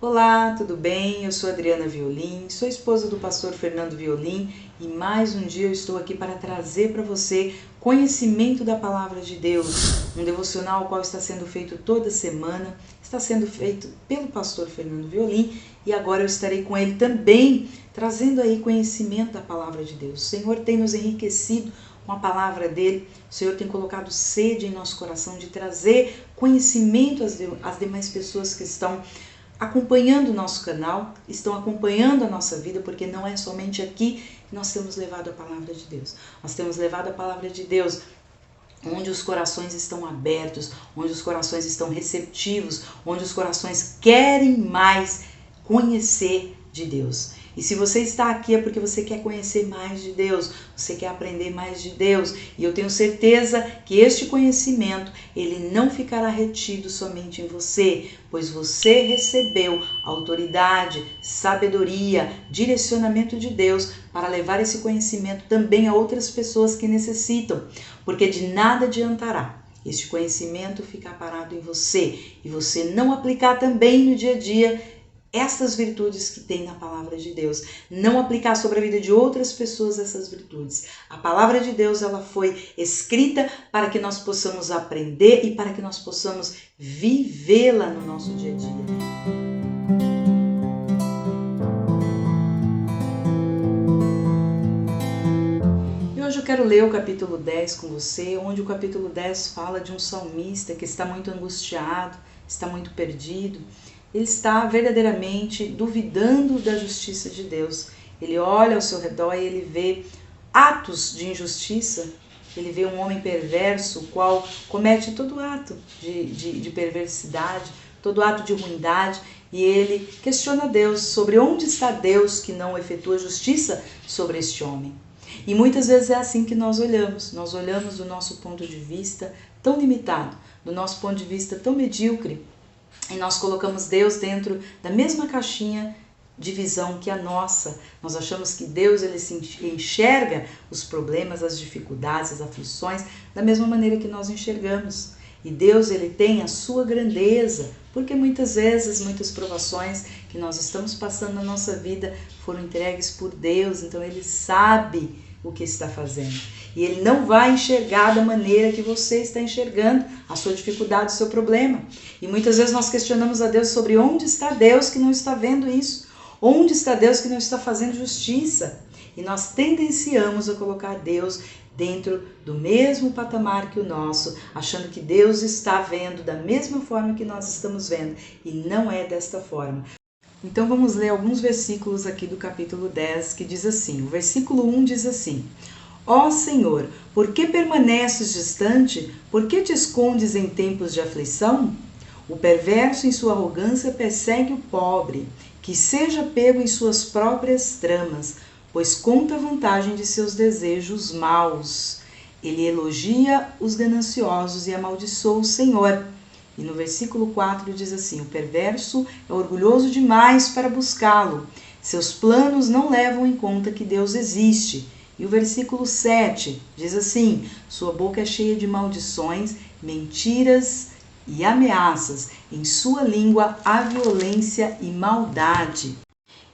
Olá, tudo bem? Eu sou Adriana Violim, sou esposa do pastor Fernando Violim e mais um dia eu estou aqui para trazer para você conhecimento da Palavra de Deus, um devocional qual está sendo feito toda semana, está sendo feito pelo pastor Fernando Violim e agora eu estarei com ele também trazendo aí conhecimento da Palavra de Deus. O Senhor tem nos enriquecido com a palavra dele, o Senhor tem colocado sede em nosso coração de trazer conhecimento às demais pessoas que estão acompanhando o nosso canal, estão acompanhando a nossa vida, porque não é somente aqui que nós temos levado a palavra de Deus. Nós temos levado a palavra de Deus onde os corações estão abertos, onde os corações estão receptivos, onde os corações querem mais conhecer de Deus. E se você está aqui é porque você quer conhecer mais de Deus, você quer aprender mais de Deus. E eu tenho certeza que este conhecimento, ele não ficará retido somente em você, pois você recebeu autoridade, sabedoria, direcionamento de Deus para levar esse conhecimento também a outras pessoas que necessitam, porque de nada adiantará este conhecimento ficar parado em você e você não aplicar também no dia a dia estas virtudes que tem na palavra de Deus, não aplicar sobre a vida de outras pessoas essas virtudes. A palavra de Deus, ela foi escrita para que nós possamos aprender e para que nós possamos vivê-la no nosso dia a dia. E hoje eu quero ler o capítulo 10 com você, onde o capítulo 10 fala de um salmista que está muito angustiado, está muito perdido. Ele está verdadeiramente duvidando da justiça de Deus. Ele olha ao seu redor e ele vê atos de injustiça. Ele vê um homem perverso, o qual comete todo ato de perversidade, todo ato de ruindade. E ele questiona Deus sobre onde está Deus que não efetua justiça sobre este homem. E muitas vezes é assim que nós olhamos do nosso ponto de vista tão limitado, do nosso ponto de vista tão medíocre, e nós colocamos Deus dentro da mesma caixinha de visão que a nossa. Nós achamos que Deus ele se enxerga os problemas, as dificuldades, as aflições da mesma maneira que nós enxergamos. E Deus ele tem a sua grandeza, porque muitas vezes, muitas provações que nós estamos passando na nossa vida foram entregues por Deus, então ele sabe o que está fazendo. E ele não vai enxergar da maneira que você está enxergando a sua dificuldade, o seu problema. E muitas vezes nós questionamos a Deus sobre onde está Deus que não está vendo isso? Onde está Deus que não está fazendo justiça? E nós tendenciamos a colocar Deus dentro do mesmo patamar que o nosso, achando que Deus está vendo da mesma forma que nós estamos vendo. E não é desta forma. Então vamos ler alguns versículos aqui do capítulo 10 que diz assim. O versículo 1 diz assim: Ó Senhor, por que permaneces distante? Por que te escondes em tempos de aflição? O perverso em sua arrogância persegue o pobre, que seja pego em suas próprias tramas, pois conta a vantagem de seus desejos maus. Ele elogia os gananciosos e amaldiçoa o Senhor. E no versículo 4 diz assim: o perverso é orgulhoso demais para buscá-lo. Seus planos não levam em conta que Deus existe. E o versículo 7 diz assim: sua boca é cheia de maldições, mentiras e ameaças. Em sua língua há violência e maldade.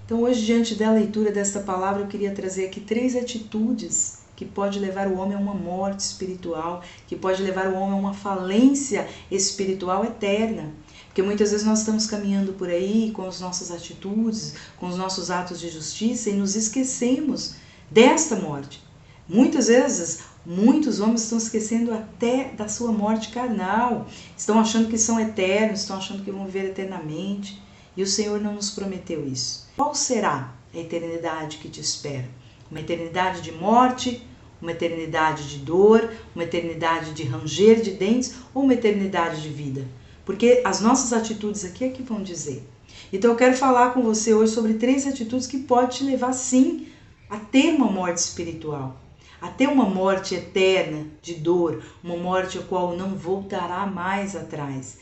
Então hoje, diante da leitura desta palavra, eu queria trazer aqui 3 atitudes que pode levar o homem a uma morte espiritual, que pode levar o homem a uma falência espiritual eterna. Porque muitas vezes nós estamos caminhando por aí com as nossas atitudes, com os nossos atos de justiça e nos esquecemos desta morte. Muitas vezes, muitos homens estão esquecendo até da sua morte carnal, estão achando que são eternos, estão achando que vão viver eternamente. E o Senhor não nos prometeu isso. Qual será a eternidade que te espera? Uma eternidade de morte, uma eternidade de dor, uma eternidade de ranger de dentes ou uma eternidade de vida? Porque as nossas atitudes aqui é que vão dizer. Então eu quero falar com você hoje sobre 3 atitudes que podem te levar sim a ter uma morte espiritual, a ter uma morte eterna de dor, uma morte a qual não voltará mais atrás.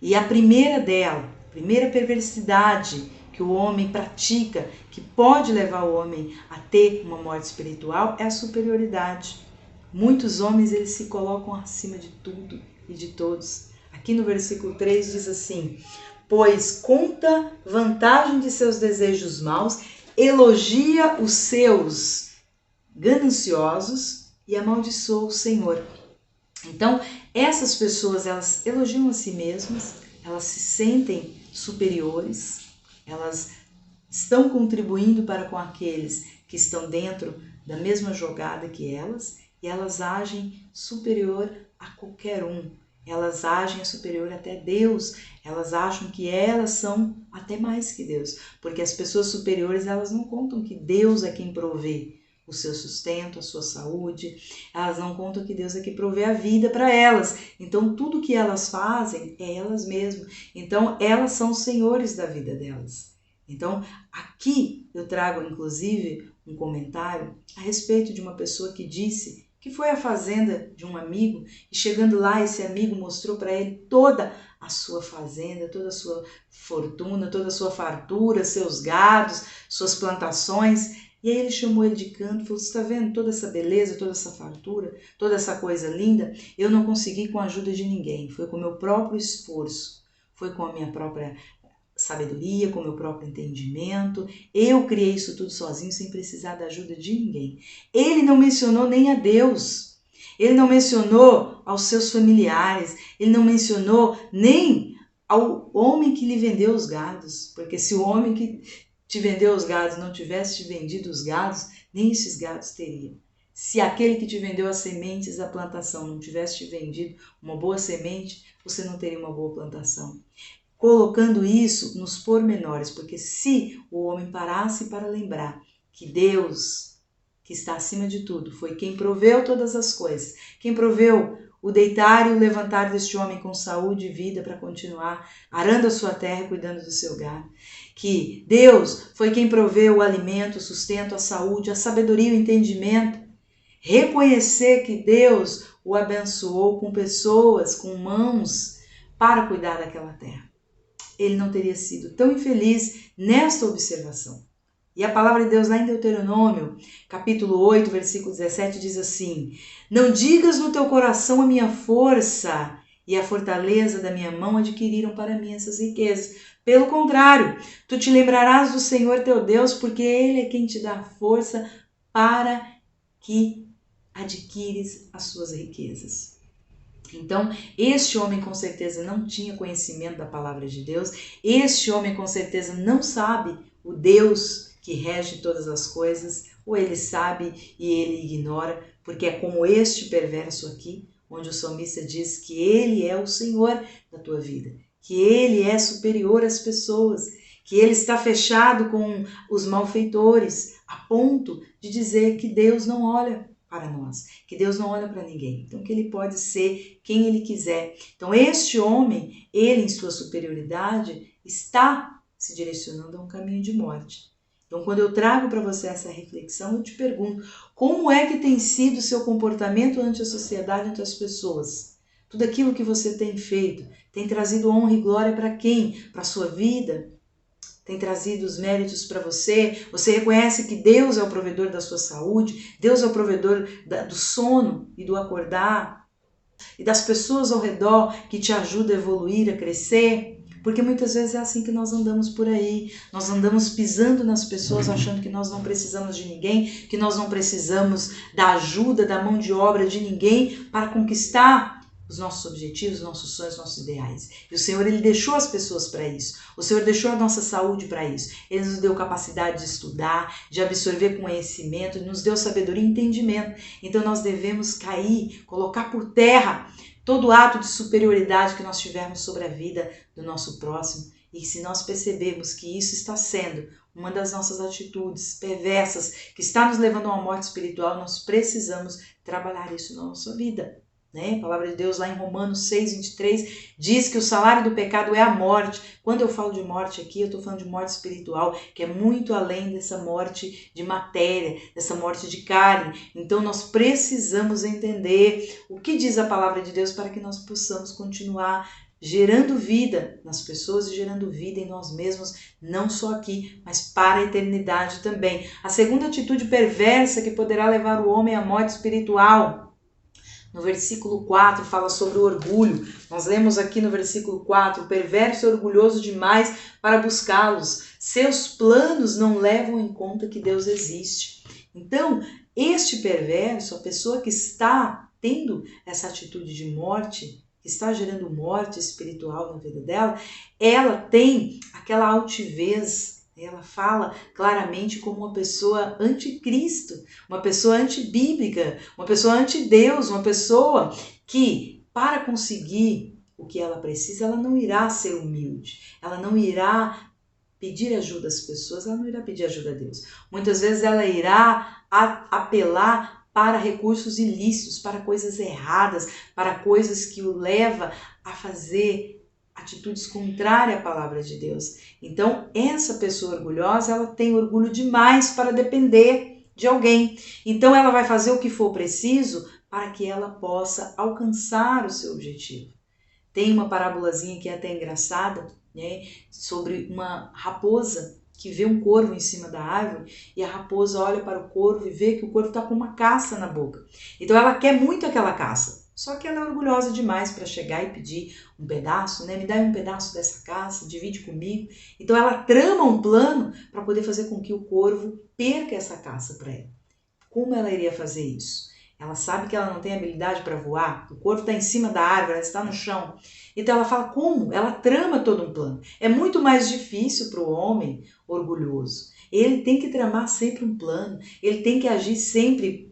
E a primeira dela, a primeira perversidade que o homem pratica, que pode levar o homem a ter uma morte espiritual, é a superioridade. Muitos homens eles se colocam acima de tudo e de todos. Aqui no versículo 3 diz assim: pois conta vantagem de seus desejos maus, elogia os seus gananciosos e amaldiçoa o Senhor. Então, essas pessoas, elas elogiam a si mesmas, elas se sentem superiores, elas estão contribuindo para com aqueles que estão dentro da mesma jogada que elas, e elas agem superior a qualquer um. Elas agem superior até Deus, elas acham que elas são até mais que Deus, porque as pessoas superiores, elas não contam que Deus é quem provê o seu sustento, a sua saúde, elas não contam que Deus é quem provê a vida para elas. Então, tudo que elas fazem é elas mesmas. Então, elas são os senhores da vida delas. Então, aqui eu trago, inclusive, um comentário a respeito de uma pessoa que disse que foi à fazenda de um amigo e chegando lá, esse amigo mostrou para ele toda a sua fazenda, toda a sua fortuna, toda a sua fartura, seus gados, suas plantações. E aí ele chamou ele de canto e falou, você está vendo toda essa beleza, toda essa fartura, toda essa coisa linda? Eu não consegui com a ajuda de ninguém, foi com o meu próprio esforço, foi com a minha própria sabedoria, com o meu próprio entendimento. Eu criei isso tudo sozinho, sem precisar da ajuda de ninguém. Ele não mencionou nem a Deus, ele não mencionou aos seus familiares, ele não mencionou nem ao homem que lhe vendeu os gados, porque se o homem que te vendeu os gados não tivesse te vendido os gados, nem esses gados teria. Se aquele que te vendeu as sementes da plantação não tivesse te vendido uma boa semente, você não teria uma boa plantação. Colocando isso nos pormenores, porque se o homem parasse para lembrar que Deus, que está acima de tudo, foi quem proveu todas as coisas, quem proveu o deitar e o levantar deste homem com saúde e vida para continuar arando a sua terra e cuidando do seu gado, que Deus foi quem proveu o alimento, o sustento, a saúde, a sabedoria e o entendimento, reconhecer que Deus o abençoou com pessoas, com mãos para cuidar daquela terra. Ele não teria sido tão infeliz nesta observação. E a palavra de Deus lá em Deuteronômio, capítulo 8, versículo 17, diz assim, não digas no teu coração a minha força e a fortaleza da minha mão adquiriram para mim essas riquezas. Pelo contrário, tu te lembrarás do Senhor teu Deus, porque Ele é quem te dá força para que adquires as suas riquezas. Então, este homem com certeza não tinha conhecimento da palavra de Deus, este homem com certeza não sabe o Deus que rege todas as coisas, ou ele sabe e ele ignora, porque é como este perverso aqui, onde o salmista diz que ele é o Senhor da tua vida, que ele é superior às pessoas, que ele está fechado com os malfeitores, a ponto de dizer que Deus não olha para nós, que Deus não olha para ninguém, então que ele pode ser quem ele quiser. Então este homem, ele em sua superioridade, está se direcionando a um caminho de morte. Então quando eu trago para você essa reflexão, eu te pergunto, como é que tem sido o seu comportamento ante a sociedade, ante as pessoas? Tudo aquilo que você tem feito, tem trazido honra e glória para quem? Para a sua vida? Tem trazido os méritos para você? Você reconhece que Deus é o provedor da sua saúde? Deus é o provedor do sono e do acordar? E das pessoas ao redor que te ajudam a evoluir, a crescer? Porque muitas vezes é assim que nós andamos por aí. Nós andamos pisando nas pessoas, achando que nós não precisamos de ninguém, que nós não precisamos da ajuda, da mão de obra de ninguém para conquistar os nossos objetivos, nossos sonhos, nossos ideais. E o Senhor, Ele deixou as pessoas para isso. O Senhor deixou a nossa saúde para isso. Ele nos deu capacidade de estudar, de absorver conhecimento, nos deu sabedoria e entendimento. Então nós devemos cair, colocar por terra todo ato de superioridade que nós tivermos sobre a vida do nosso próximo. E se nós percebemos que isso está sendo uma das nossas atitudes perversas, que está nos levando a uma morte espiritual, nós precisamos trabalhar isso na nossa vida. A palavra de Deus lá em Romanos 6, 23 diz que o salário do pecado é a morte. Quando eu falo de morte aqui, eu estou falando de morte espiritual, que é muito além dessa morte de matéria, dessa morte de carne. Então nós precisamos entender o que diz a palavra de Deus para que nós possamos continuar gerando vida nas pessoas e gerando vida em nós mesmos, não só aqui, mas para a eternidade também. A segunda atitude perversa que poderá levar o homem à morte espiritual: No versículo 4 fala sobre o orgulho. Nós lemos aqui no versículo 4, o perverso é orgulhoso demais para buscá-los. Seus planos não levam em conta que Deus existe. Então, este perverso, a pessoa que está tendo essa atitude de morte, que está gerando morte espiritual na vida dela, ela tem aquela altivez. Ela fala claramente como uma pessoa anticristo, uma pessoa antibíblica, uma pessoa antideus, uma pessoa que, para conseguir o que ela precisa, ela não irá ser humilde, ela não irá pedir ajuda às pessoas, ela não irá pedir ajuda a Deus. Muitas vezes ela irá apelar para recursos ilícitos, para coisas erradas, para coisas que o leva a fazer atitudes contrárias à palavra de Deus. Então, essa pessoa orgulhosa, ela tem orgulho demais para depender de alguém. Então, ela vai fazer o que for preciso para que ela possa alcançar o seu objetivo. Tem uma parábolazinha que é até engraçada, né, sobre uma raposa que vê um corvo em cima da árvore e a raposa olha para o corvo e vê que o corvo está com uma caça na boca. Então, ela quer muito aquela caça. Só que ela é orgulhosa demais para chegar e pedir um pedaço, né? Me dá um pedaço dessa caça, divide comigo. Então ela trama um plano para poder fazer com que o corvo perca essa caça para ela. Como ela iria fazer isso? Ela sabe que ela não tem habilidade para voar, o corvo está em cima da árvore, ela está no chão. Então ela fala como? Ela trama todo um plano. É muito mais difícil para o homem orgulhoso. Ele tem que tramar sempre um plano, ele tem que agir sempre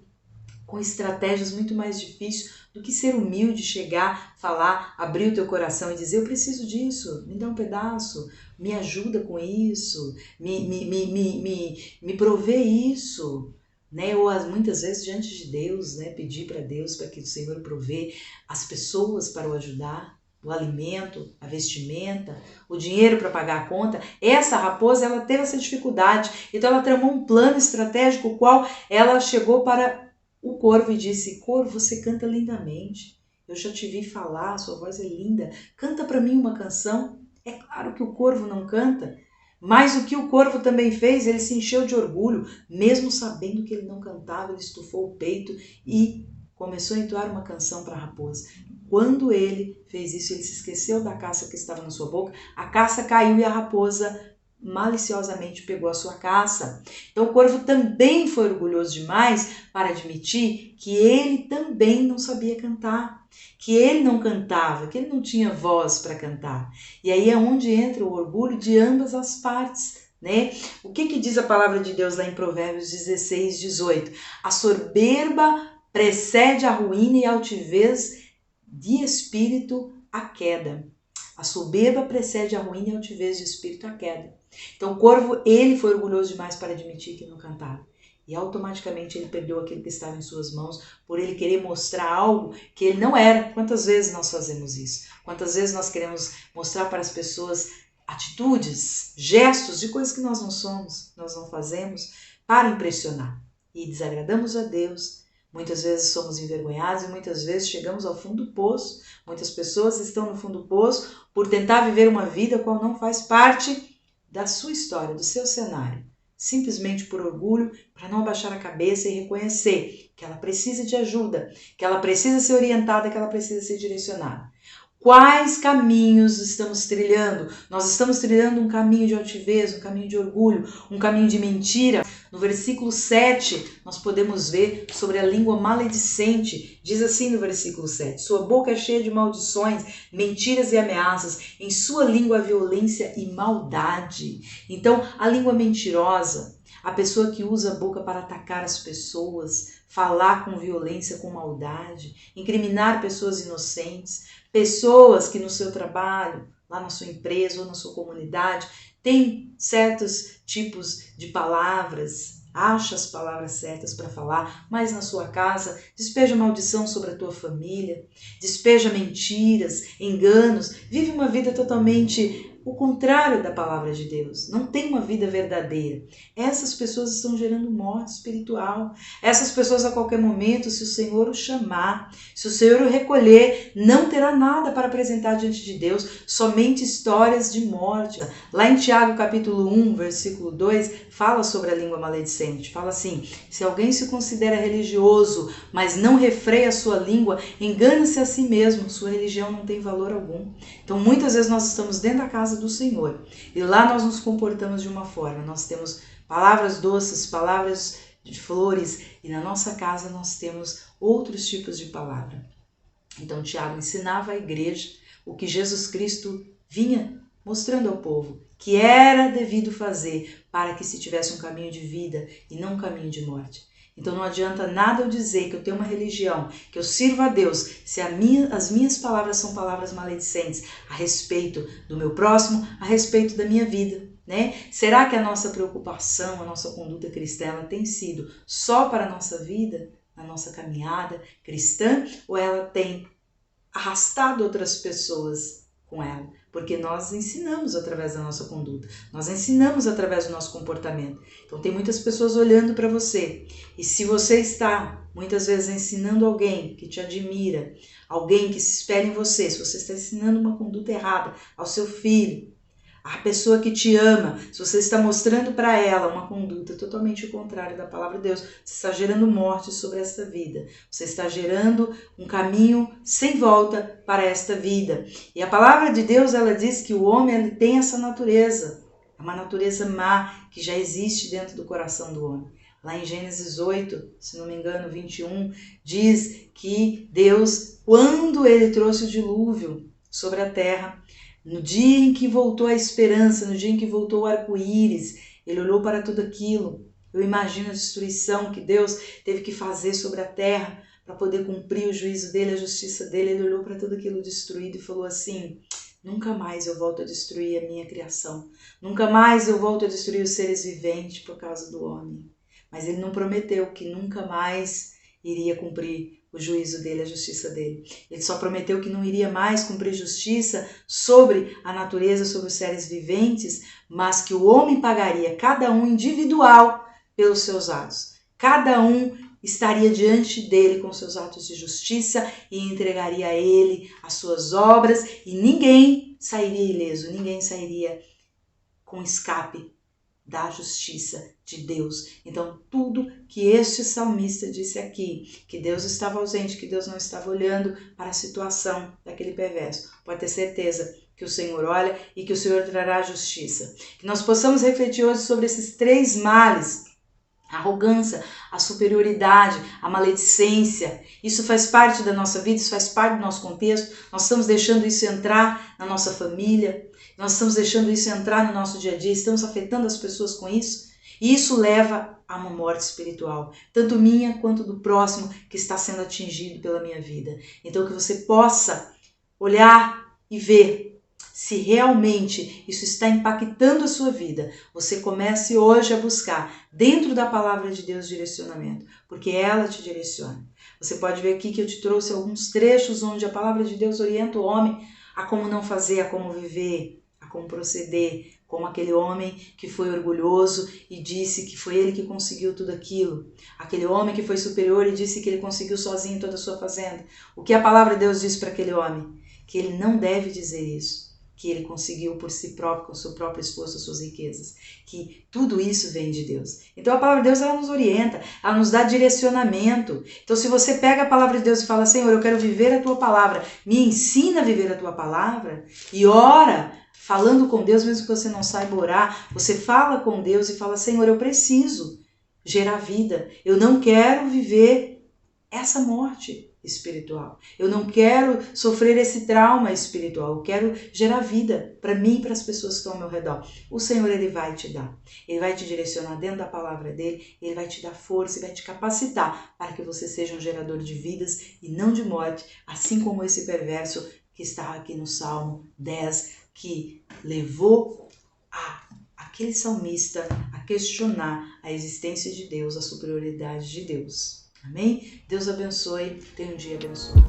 com estratégias muito mais difíceis do que ser humilde, chegar, falar, abrir o teu coração e dizer: eu preciso disso, me dá um pedaço, me ajuda com isso, me provê isso, né? Ou muitas vezes diante de Deus, né? Pedir para Deus para que o Senhor provê as pessoas para o ajudar, o alimento, a vestimenta, o dinheiro para pagar a conta. Essa raposa, ela teve essa dificuldade, então ela tramou um plano estratégico, o qual ela chegou para o corvo e disse: corvo, você canta lindamente, eu já te vi falar, sua voz é linda, canta para mim uma canção. É claro que o corvo não canta, mas o que o corvo também fez, ele se encheu de orgulho, mesmo sabendo que ele não cantava, ele estufou o peito e começou a entoar uma canção para a raposa. Quando ele fez isso, ele se esqueceu da caça que estava na sua boca, a caça caiu e a raposa maliciosamente pegou a sua caça. Então o corvo também foi orgulhoso demais para admitir que ele também não sabia cantar, que ele não cantava, que ele não tinha voz para cantar. E aí é onde entra o orgulho de ambas as partes, né? O que diz a palavra de Deus lá em Provérbios 16, 18? A soberba precede a ruína e a altivez de espírito a queda. A soberba precede a ruína e a altivez de espírito a queda. Então o corvo, ele foi orgulhoso demais para admitir que não cantava. E automaticamente ele perdeu aquilo que estava em suas mãos por ele querer mostrar algo que ele não era. Quantas vezes nós fazemos isso? Quantas vezes nós queremos mostrar para as pessoas atitudes, gestos de coisas que nós não somos, nós não fazemos, para impressionar. E desagradamos a Deus. Muitas vezes somos envergonhados e muitas vezes chegamos ao fundo do poço. Muitas pessoas estão no fundo do poço por tentar viver uma vida qual não faz parte da sua história, do seu cenário. Simplesmente por orgulho, para não abaixar a cabeça e reconhecer que ela precisa de ajuda, que ela precisa ser orientada, que ela precisa ser direcionada. Quais caminhos estamos trilhando? Nós estamos trilhando um caminho de altivez, um caminho de orgulho, um caminho de mentira. No versículo 7, nós podemos ver sobre a língua maledicente. Diz assim no versículo 7, sua boca é cheia de maldições, mentiras e ameaças, em sua língua há violência e maldade. Então, a língua mentirosa, a pessoa que usa a boca para atacar as pessoas, falar com violência, com maldade, incriminar pessoas inocentes, pessoas que no seu trabalho, lá na sua empresa ou na sua comunidade, tem certos tipos de palavras, acha as palavras certas para falar, mas na sua casa despeja maldição sobre a tua família, despeja mentiras, enganos, vive uma vida totalmente o contrário da palavra de Deus, não tem uma vida verdadeira. Essas pessoas estão gerando morte espiritual. Essas pessoas a qualquer momento, se o Senhor o chamar, se o Senhor o recolher, não terá nada para apresentar diante de Deus, somente histórias de morte. Lá em Tiago capítulo 1, versículo 2, fala sobre a língua maledicente. Fala assim: se alguém se considera religioso, mas não refreia a sua língua, engana-se a si mesmo, sua religião não tem valor algum. Então muitas vezes nós estamos dentro da casa do Senhor e lá nós nos comportamos de uma forma, nós temos palavras doces, palavras de flores, e na nossa casa nós temos outros tipos de palavra. Então Tiago ensinava à igreja o que Jesus Cristo vinha mostrando ao povo, que era devido fazer para que se tivesse um caminho de vida e não um caminho de morte. Então não adianta nada eu dizer que eu tenho uma religião, que eu sirvo a Deus, se as minhas palavras são palavras maledicentes a respeito do meu próximo, a respeito da minha vida, né? Será que a nossa preocupação, a nossa conduta cristã, ela tem sido só para a nossa vida, na nossa caminhada cristã, ou ela tem arrastado outras pessoas com ela? Porque nós ensinamos através da nossa conduta, nós ensinamos através do nosso comportamento. Então tem muitas pessoas olhando para você, e se você está muitas vezes ensinando alguém que te admira, alguém que se espera em você, se você está ensinando uma conduta errada ao seu filho, a pessoa que te ama, se você está mostrando para ela uma conduta totalmente contrária da palavra de Deus, você está gerando morte sobre esta vida. Você está gerando um caminho sem volta para esta vida. E a palavra de Deus, ela diz que o homem ele tem essa natureza. É uma natureza má que já existe dentro do coração do homem. Lá em Gênesis 8, se não me engano, 21, diz que Deus, quando ele trouxe o dilúvio sobre a terra, no dia em que voltou a esperança, no dia em que voltou o arco-íris, ele olhou para tudo aquilo. Eu imagino a destruição que Deus teve que fazer sobre a terra para poder cumprir o juízo dele, a justiça dele. Ele olhou para tudo aquilo destruído e falou assim: nunca mais eu volto a destruir a minha criação. Nunca mais eu volto a destruir os seres viventes por causa do homem. Mas ele não prometeu que nunca mais iria cumprir o juízo dele, a justiça dele. Ele só prometeu que não iria mais cumprir justiça sobre a natureza, sobre os seres viventes, mas que o homem pagaria, cada um individual, pelos seus atos. Cada um estaria diante dele com seus atos de justiça e entregaria a ele as suas obras, e ninguém sairia ileso, ninguém sairia com escape da justiça de Deus. Então, tudo que este salmista disse aqui, que Deus estava ausente, que Deus não estava olhando para a situação daquele perverso, pode ter certeza que o Senhor olha e que o Senhor trará justiça. Que nós possamos refletir hoje sobre esses três males: a arrogância, a superioridade, a maledicência. Isso faz parte da nossa vida, isso faz parte do nosso contexto. Nós estamos deixando isso entrar na nossa família, nós estamos deixando isso entrar no nosso dia a dia, estamos afetando as pessoas com isso. E isso leva a uma morte espiritual, tanto minha quanto do próximo que está sendo atingido pela minha vida. Então que você possa olhar e ver se realmente isso está impactando a sua vida. Você comece hoje a buscar dentro da palavra de Deus direcionamento, porque ela te direciona. Você pode ver aqui que eu te trouxe alguns trechos onde a palavra de Deus orienta o homem a como não fazer, a como viver, a como proceder, como aquele homem que foi orgulhoso e disse que foi ele que conseguiu tudo aquilo. Aquele homem que foi superior e disse que ele conseguiu sozinho toda a sua fazenda. O que a palavra de Deus diz para aquele homem? Que ele não deve dizer isso, que ele conseguiu por si próprio, com o seu próprio esforço, as suas riquezas, que tudo isso vem de Deus. Então a palavra de Deus, ela nos orienta, ela nos dá direcionamento. Então se você pega a palavra de Deus e fala: Senhor, eu quero viver a tua palavra, me ensina a viver a tua palavra, e ora, falando com Deus, mesmo que você não saiba orar, você fala com Deus e fala: Senhor, eu preciso gerar vida, eu não quero viver essa morte espiritual, eu não quero sofrer esse trauma espiritual, eu quero gerar vida para mim e para as pessoas que estão ao meu redor. O Senhor, ele vai te dar, ele vai te direcionar dentro da palavra dele, ele vai te dar força e vai te capacitar para que você seja um gerador de vidas e não de morte, assim como esse perverso que está aqui no Salmo 10, que levou aquele salmista a questionar a existência de Deus, a superioridade de Deus. Amém? Deus abençoe. Tenha um dia abençoado.